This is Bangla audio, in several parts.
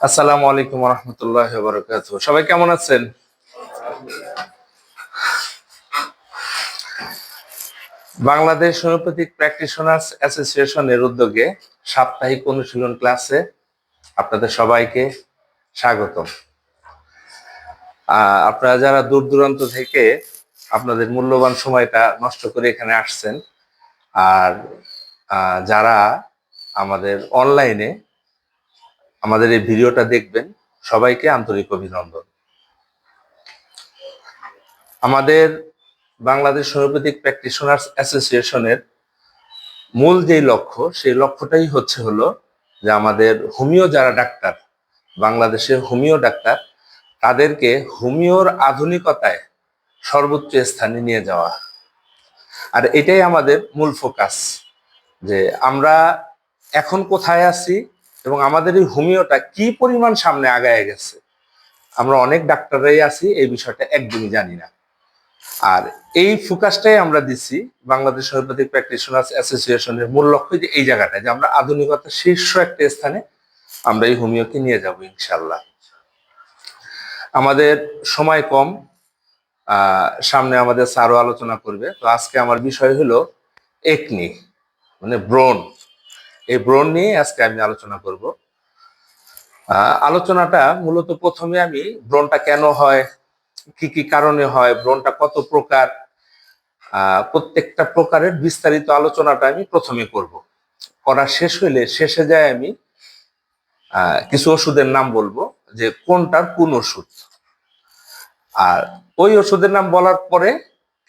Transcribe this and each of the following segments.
আসসালামু আলাইকুম রহমতুল্লাহি ওয়া বারাকাতুহু। সবাই কেমন আছেন? বাংলাদেশ হোমিওপ্যাথিক প্র্যাকটিশনার্স অ্যাসোসিয়েশনের উদ্যোগে সাপ্তাহিক অনুশীলন ক্লাসে আপনাদের সবাইকে স্বাগতম। আপনারা যারা দূর দূরান্ত থেকে আপনাদের মূল্যবান সময়টা নষ্ট করে এখানে আসছেন, আর যারা আমাদের অনলাইনে আমাদের এই ভিডিওটা দেখবেন, সবাইকে আন্তরিক অভিনন্দন। আমাদের বাংলাদেশ হোমিওপ্যাথিক প্র্যাকটিশনার্স অ্যাসোসিয়েশনের মূল যেই লক্ষ্য, সেই লক্ষ্যটাই হলো যে আমাদের হোমিও যারা ডাক্তার, বাংলাদেশের হোমিও ডাক্তার, তাদেরকে হোমিওর আধুনিকতায় সর্বোচ্চ স্থানে নিয়ে যাওয়া। আর এটাই আমাদের মূল ফোকাস, যে আমরা এখন কোথায় আছি এবং আমাদের এই হোমিওটা কি পরিমাণ সামনে আগায় গেছে। আমরা অনেক ডাক্তাররাই আছি, এই বিষয়টা একদমই জানি না। আর এই ফোকাসটাই আমরা দিচ্ছি বাংলাদেশ হোমিওপ্যাথিক প্র্যাকটিশনার্স অ্যাসোসিয়েশনের মূল লক্ষ্য, যে এই জায়গাটায় যে আমরা আধুনিকতার শীর্ষ একটা স্থানে আমরা এই হোমিওকে নিয়ে যাব ইনশাল্লাহ। আমাদের সময় কম, সামনে আমাদের স্যারও আলোচনা করবে। তো আজকে আমার বিষয় হলো একনি, মানে ব্রণ। এই ব্রণ নিয়ে আজকে আমি আলোচনা করব। আলোচনাটা মূলত প্রথমে আমি ব্রণটা কেন হয়, কি কি কারণে হয়, ব্রণটা কত প্রকার, প্রত্যেকটা প্রকারের বিস্তারিত আলোচনাটা আমি প্রথমে করব। করা শেষ হইলে শেষে যায় আমি কিছু ওষুধের নাম বলবো, যে কোনটার কোন ওষুধ। আর ওই ওষুধের নাম বলার পরে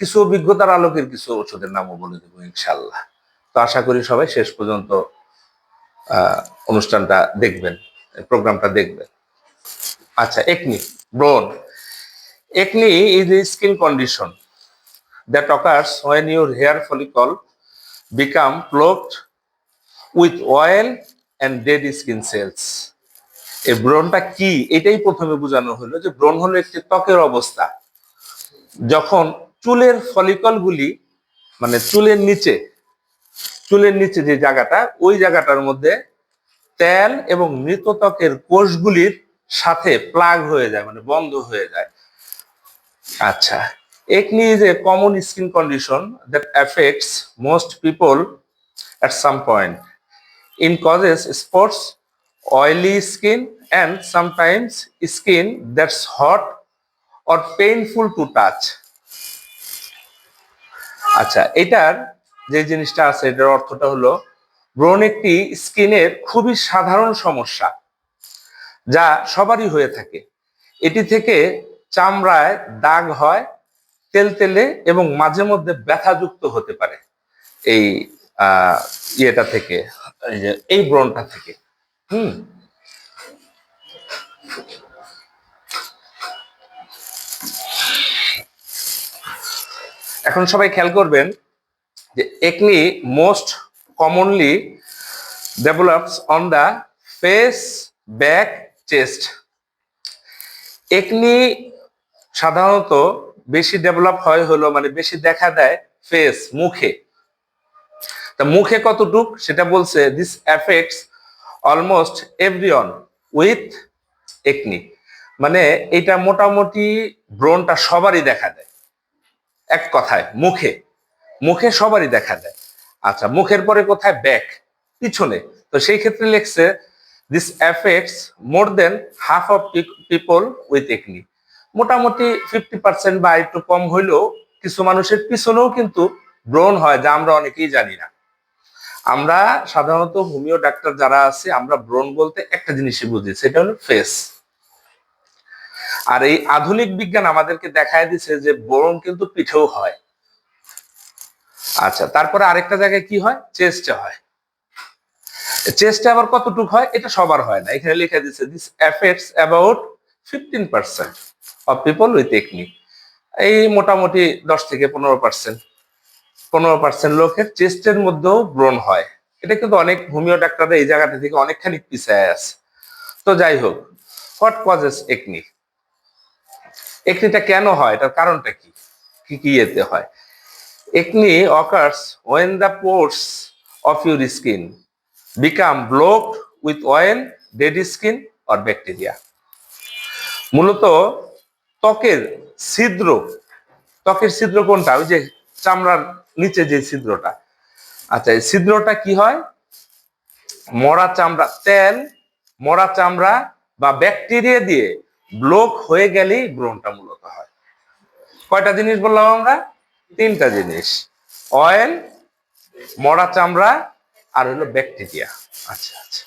কিছু অভিজ্ঞতার আলোকের কিছু ওষুধের নামও বলে দেবো ইনশাল্লাহ। তো আশা করি সবাই শেষ পর্যন্ত অনুষ্ঠানটা দেখবেন, প্রোগ্রামটা দেখবেন। আচ্ছা, একনি, ব্রণ। Acne is a skin condition that occurs when your hair follicle become clogged with oil and dead skin cells. এই ব্রণটা কি, এটাই প্রথমে বোঝানো হলো, যে ব্রণ হলো একটি ত্বকের অবস্থা যখন চুলের ফলিকলগুলি, মানে চুলের নিচে যে জায়গাটা, ওই জায়গাটার মধ্যে তেল এবং মৃত ত্বকের কোষগুলির সাথে প্লাগ হয়ে যায়, মানে বন্ধ হয়ে যায়। আচ্ছা, acne is a common skin condition that affects most people at some point. It causes spots, oily skin, and sometimes skin that's hot or painful to touch. আচ্ছা, এটার যে জিনিসটা আছে, এটার অর্থটা হলো, ব্রণ একটি স্কিনের খুবই সাধারণ সমস্যা যা সবারই হয়ে থাকে। এটি থেকে চামড়ায় দাগ হয়, তেলতেলে এবং মাঝে মধ্যে ব্যথাযুক্ত হতে পারে। এই ইয়েটা থেকে, এই ব্রণটা থেকে। এখন সবাই খেয়াল করবেন যে acne most commonly develops on the face, back, chest. Acne সাধারণত বেশি ডেভেলপ হয় হলো, মানে বেশি দেখা দেয় ফেস, মুখে। তা মুখে কতটুক সেটা বলছে, this effects almost everyone with acne. মানে এটা মোটামুটি ব্রণটা সবারই দেখা দেয়, এক কথায় মুখে সবারই দেখা দেয়। আচ্ছা, মুখের পরে কোথায়? ব্যাক, পিছনে। তো সেই ক্ষেত্রে লিখছে, this affects more than half of people with acne. মোটামুটি 50% বা একটু কম হইলেও কিছু মানুষের পিছনেও কিন্তু ব্রণ হয়, যা আমরা অনেকেই জানি না। আমরা সাধারণত হোমিও ডাক্তার যারা আছে, আমরা ব্রণ বলতে একটা জিনিসই বুঝি, সেটা হলো ফেস। আর এই আধুনিক বিজ্ঞান আমাদেরকে দেখায় দিচ্ছে যে ব্রণ কিন্তু পিঠেও হয়। আচ্ছা, তারপরে আরেকটা জায়গায় কি হয়? চেস্টে হয়। চেস্টে আবার কতটুকু হয়? এটা সবার হয় না। এখানে লিখে দিচ্ছে, this effects about 15% of people with acne. এই মোটামুটি 10 থেকে 15% লোকের চেস্টের মধ্যেও ব্রণ হয়। এটা কিন্তু অনেক হোমিও ডাক্তাররা এই জায়গাটা থেকে অনেকখানি পিছায় আছে। তো যাই হোক, হোয়াট কজেস একনি? একনিটা কেন হয়, এটার কারণটা কি, কি কি এতে হয়? Acne occurs when the pores of your skin become blocked with oil, dead skin, or bacteria. মূলত ত্বকের ছিদ্র, ত্বকের ছিদ্র কোনটা? ওই যে চামড়ার নিচে যে ছিদ্রটা। আচ্ছা, এই ছিদ্রটা কি হয়? মরা চামড়া, তেল, মরা চামড়া বা ব্যাকটেরিয়া দিয়ে ব্লক হয়ে গেলেই ব্রণটা মূলত হয়। কয়টা জিনিস বললাম আমরা? তিনটা জিনিস, অয়েল, মরা চামড়া আর হলো ব্যাকটেরিয়া। আচ্ছা আচ্ছা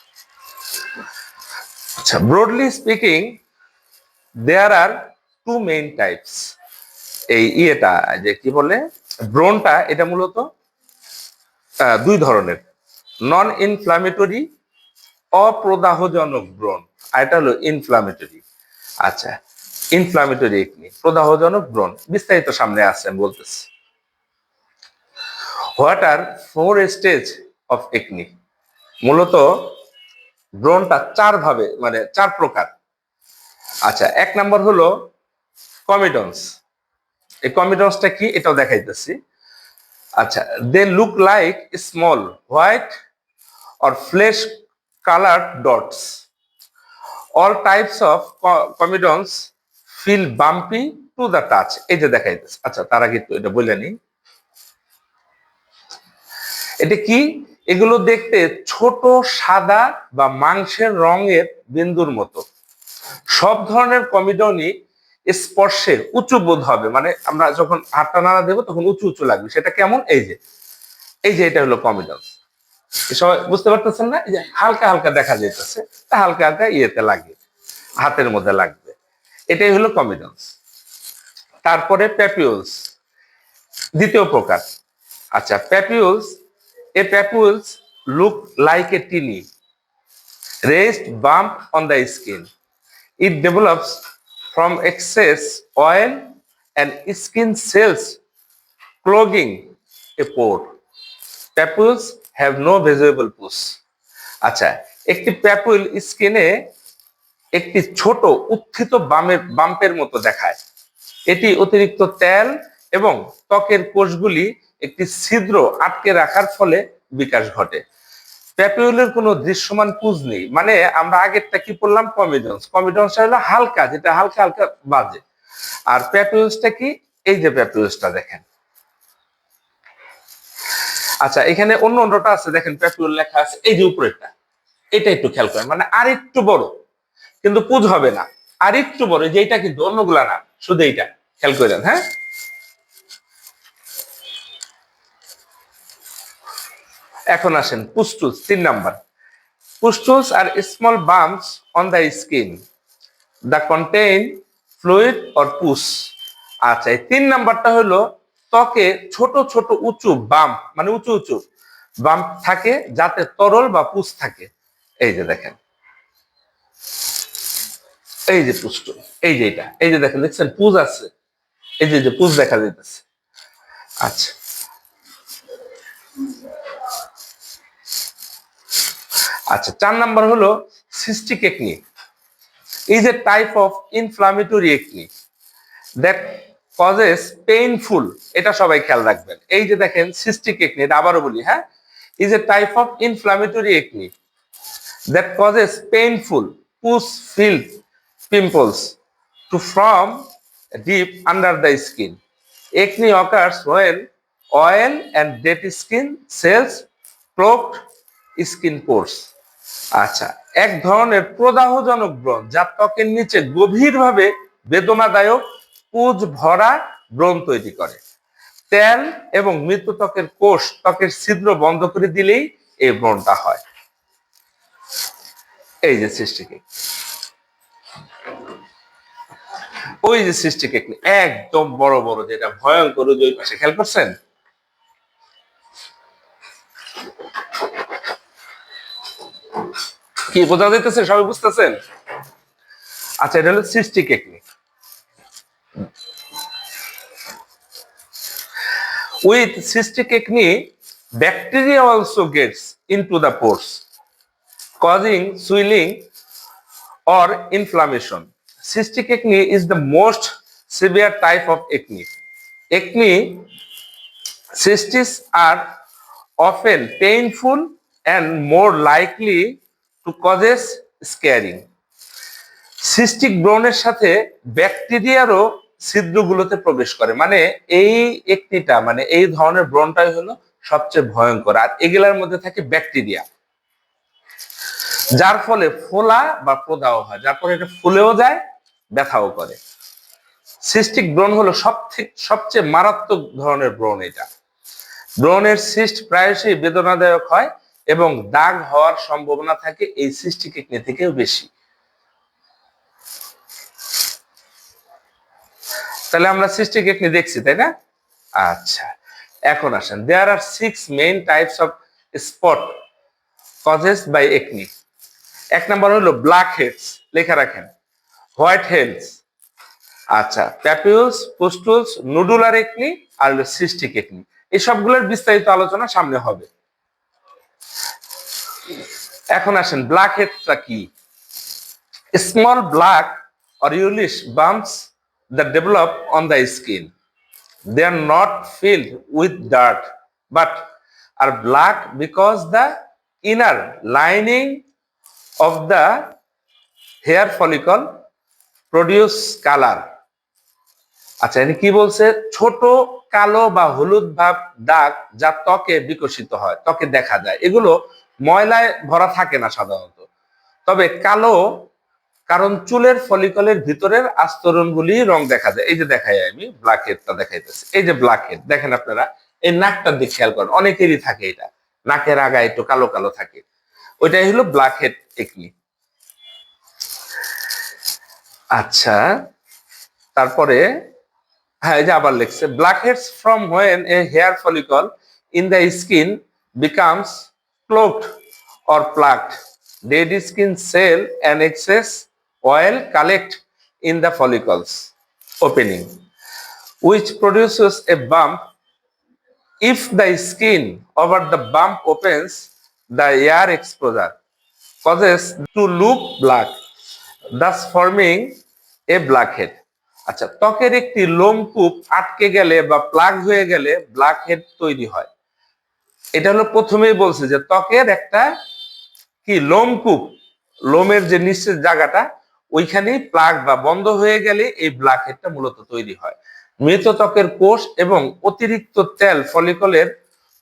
আচ্ছা, ব্রডলি স্পিকিং দেয়ার আর টু মেইন টাইপস। এই ইয়েটা যে কি বলে ব্রণটা, এটা মূলত দুই ধরনের, নন ইনফ্লামেটরি, অপ্রদাহজনক ব্রণ, আর এটা হলো ইনফ্লামেটরি। আচ্ছা, ইনফ্লামেটরি একনি, প্রদাহজনক ব্রণ বিস্তারিত সামনে আছে, আমি বলতেছি। What are 4 stage of acne? মূলত ব্রণটা চার ভাবে, মানে চার প্রকার। আচ্ছা, এক নম্বর হলো কমিডন্স। এই কমিডন্সটা কি এটাও দেখাইতেছি। আচ্ছা, they look like small white or flesh colored dots. All types of comedones feel bumpy to the touch. এই যে দেখাইতেছে। আচ্ছা, তার আগে একটু এটা বলে নি, এটা কি? এগুলো দেখতে ছোট সাদা বা মাংসের রঙের বিন্দুর মতো। সব ধরনের কমিডনই স্পর্শে উঁচু বোধ হবে, মানে আমরা যখন হাতটা নাড়া দেবো তখন উঁচু উঁচু লাগবে। সেটা কেমন? এই যে এটা হলো কমিডন্স। সবাই বুঝতে পারতেছেন না? এই যে হালকা হালকা দেখা যাইতেছে, হালকা হালকা ইয়েতে লাগে, হাতের মধ্যে লাগবে, এটাই হলো কমিডন্স। তারপরে প্যাপিউলস, দ্বিতীয় প্রকার। আচ্ছা, papules, A papules look like a tiny raised bump on the skin. It develops from excess oil and skin cells clogging a pore. Papules have no visible pus. আচ্ছা, একটি প্যাপুল স্কিনে একটি ছোট উত্থিত বাম্পের মতো দেখায়। এটি অতিরিক্ত তেল এবং ত্বকের কোষগুলি একটি ছিদ্র আটকে রাখার ফলে বিকাশ ঘটে। প্যাপিউলের কোনো দৃশ্যমান পুঁজ নেই, মানে আমরা আগেরটা কি বললাম? কমিডন্স। কমিডন্সটা হলো হালকা, যেটা হালকা হালকা বাজে। আর প্যাপিউলসটা কি? এই যে প্যাপিউলসটা দেখেন। আচ্ছা, এখানে অন্য অন্যটা আছে, দেখেন প্যাপিউল লেখা আছে, এই যে উপরেরটা, এটা একটু খেয়াল করেন, মানে আর একটু বড়, কিন্তু পুঁজ হবে না, আর একটু বড়, যে এইটা কিন্তু, অন্যগুলা না, শুধু এইটা খেয়াল করেন। হ্যাঁ, এখন আসেন পুস্টুলস, 3 নাম্বার। পুস্টুলস আর small bumps on the skin the contain fluid or pus. আচ্ছা, এই 3 নাম্বারটা হলো ত্বকে ছোট ছোট উঁচু বাম্প, মানে উঁচু উঁচু বাম্প থাকে যাতে তরল বা পুস থাকে। এই যে দেখেন, এই যে পুস্টুল, এই যে এটা, এই যে দেখেন, দেখছেন পুজ আছে, এই যে পুজ দেখা যাইতেছে। আচ্ছা আচ্ছা, 4 নাম্বার হলো cystic acne, is a type of inflammatory acne that causes painful, এটা সবাই খেয়াল রাখবেন। এই যে দেখেন সিস্টিক একনি, এটা আবারও বলি, হ্যাঁ, is a type of inflammatory acne that causes painful pus-filled pimples to form deep under the skin. Acne occurs when oil and dead skin cells clogged skin pores. আচ্ছা, এক ধরনের প্রদাহজনক ব্রণ যা ত্বকের নিচে গভীরভাবে বেদনাদায়ক পুঁজ ভরা ব্রণ তৈরি করে। তেল এবং মৃত ত্বকের কোষ ত্বকের ছিদ্র বন্ধ করে দিলেই এই ব্রণটা হয়। এই যে সিস্টিক, ওই যে সিস্টিক একদম বড় বড়, যেটা ভয়ঙ্কর, ওই পাশে খেয়াল করছেন? কি বোঝা যাইতেছে? সবাই বুঝতেছেন? আচ্ছা, এটা হলো cystic acne. With cystic acne, bacteria also gets into the pores, causing swelling or inflammation. Cystic acne is the most severe type of acne. Acne cysts are often painful and more likely to cause scarring. Cystic ব্রণের সাথে ব্যাকটেরিয়ারও ছিদ্রগুলোতে প্রবেশ করে, মানে এই একটিটা মানে এই ধরনের ব্রণটাই হলো সবচেয়ে ভয়ঙ্কর, আর এগুলার মধ্যে থাকে ব্যাকটেরিয়া, যার ফলে ফোলা বা প্রদাহ হয়, যার ফলে এটা ফুলেও যায়, ব্যথাও করে। সিস্টিক ব্রণ হলো সবচেয়ে মারাত্মক ধরনের ব্রণ। এটা ব্রণের সিস্ট প্রায়শই বেদনাদায়ক হয় এবং দাগ হওয়ার সম্ভাবনা থাকে এই সিস্টিক একনি থেকেও বেশি। তাহলে আমরা সিস্টিক একনি দেখছি, তাই না? আচ্ছা, এখন আসেন, there are 6 main types of spot causes by acne. এক নম্বর হলো ব্ল্যাক হেডস, লেখা রাখেন, হোয়াইট হেডস, আচ্ছা, প্যাপিউলস, পুস্টুলস, নুডুলার একনি আর হলো সিস্টিক একনি। এই সবগুলোর বিস্তারিত আলোচনা সামনে হবে। এখন আসেন, ব্ল্যাক হেডসটা কি? Small black or yellowish bumps that develop on the skin. They are not filled with dirt but are black because the inner lining of the hair follicle produce color. আচ্ছা, এখানে কি বলছে? ছোট কালো বা হলুদ ভাব দাগ যা ত্বকে বিকশিত হয়, ত্বকে দেখা যায়। এগুলো ময়লায় ভরা থাকে না সাধারণত, তবে কালো কারণ চুলের ফলিকলের ভিতরের আস্তরণগুলি রং দেখা যায়। এই যে দেখাই, আমি ব্ল্যাক হেডটা দেখাইতেছি, এই যে ব্ল্যাক হেড দেখেন আপনারা, এই নাকটার দিকে খেয়াল করেন, অনেকেরই থাকে এটা, নাকের আগায় একটু কালো কালো থাকে, ওইটাই হলো ব্ল্যাক হেড একনি। আচ্ছা, তারপরে হ্যাঁ, এই যে আবার লিখছে, blackheads form when a hair follicle in the skin becomes clogged or plucked. Dead skin cell and excess oil collect in the follicles opening, which produces a bump. If the skin over the bump opens, the air exposure causes to look black, thus forming a blackhead. আচ্ছা, ত্বকের একটি লোমকূপ আটকে গেলে বা প্লাগ হয়ে গেলে ব্ল্যাক হেড তৈরি হয়। এটা হলো প্রথমেই বলছে যে ত্বকের একটা কি লোমকূপ, লোমের যে নিচের জায়গাটা, ওইখানেই প্লাগ বা বন্ধ হয়ে গেলে এই ব্ল্যাক হেডটা মূলত তৈরি হয়। মৃত ত্বকের কোষ এবং অতিরিক্ত তেল ফলিকলের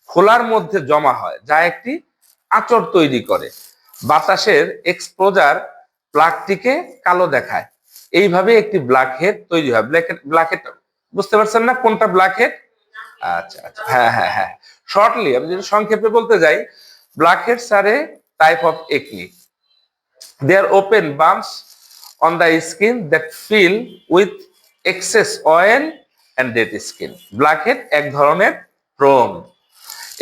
খোলার মধ্যে জমা হয়, যা একটি আঁচড় তৈরি করে। বাতাসের এক্সপোজার প্লাগটিকে কালো দেখায়। এইভাবে একটি ব্ল্যাক হেড তৈরি হয়। ব্ল্যাক হেড বুঝতে পারছেন না কোনটা ব্ল্যাক হেড? আচ্ছা আচ্ছা, হ্যাঁ হ্যাঁ হ্যাঁ, শর্টলি আমি যদি সংক্ষেপে বলতে যাই, blackheads are a type of acne. They are open bumps on the skin that fill with excess oil and dead skin. Blackhead এক ধরনের ব্রণ,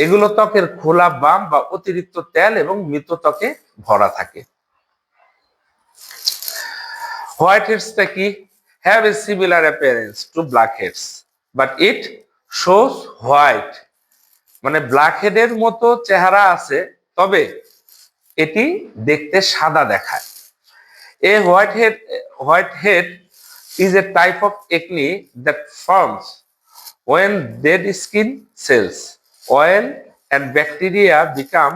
এগুলো ত্বকের খোলা বাম বা অতিরিক্ত তেল এবং মৃত ত্বকে ভরা থাকে। হোয়াইট হেডসটা কি? Have a similar appearance to blackheads, but it shows white. মানে ব্ল্যাক হেডের মতো চেহারা আছে, তবে এটি দেখতে সাদা দেখায়। A white head is a type of acne that forms when dead skin cells, oil and bacteria become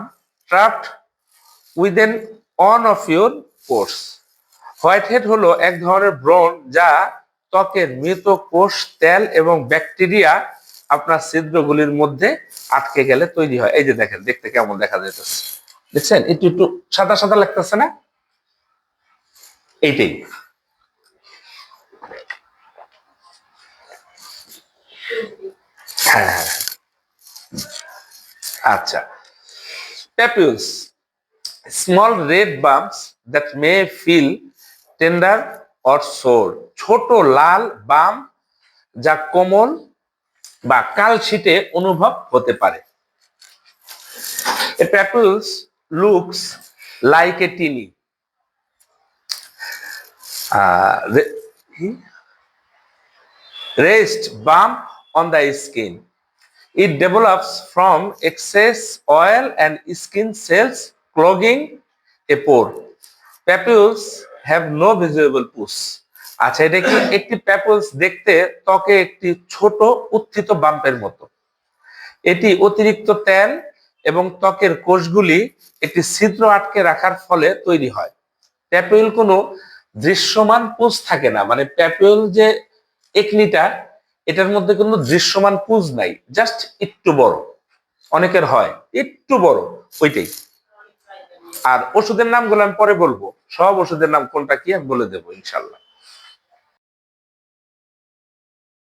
trapped within one of your pores. White head হলো এক ধরনের ব্রণ যা ত্বকের মৃত কোষ, তেল এবং ব্যাকটেরিয়া আপনার ছিদ্রগুলির মধ্যে আটকে গেলে তৈরি হয়। এই যে দেখেন, দেখতে কেমন দেখা যাইতেছে, দেখছেন? একটু একটু সাদা সাদা লাগতেছে না? এইটাই। হ্যাঁ হ্যাঁ, আচ্ছা, papules, small red bumps that may feel tender or sore, ছোট লাল বাম যা কোমল বা কালশিটে অনুভব হতে পারে। A papules looks like a teeny raised bump on the skin. It develops from excess oil and skin cells clogging a pore. Papules have no visible pus. আচ্ছা, এটা কি? একটি প্যাপুলস দেখতে ত্বকে একটি ছোট উত্থিত বাম্পের মতো। এটি অতিরিক্ত তেল এবং ত্বকের কোষগুলি একটি ছিদ্র আটকে রাখার ফলে তৈরি হয়। প্যাপুল কোনো দৃশ্যমান পুঁজ থাকে না, মানে প্যাপিউল যে একনিটা, এটার মধ্যে কোনো দৃশ্যমান পুঁজ নাই, জাস্ট একটু বড়, অনেকের হয় একটু বড়, ওইটাই। আর ওষুধের নামগুলো আমি পরে বলবো, সব ওষুধের নাম কোনটা কি আমি বলে দেবো ইনশাল্লাহ।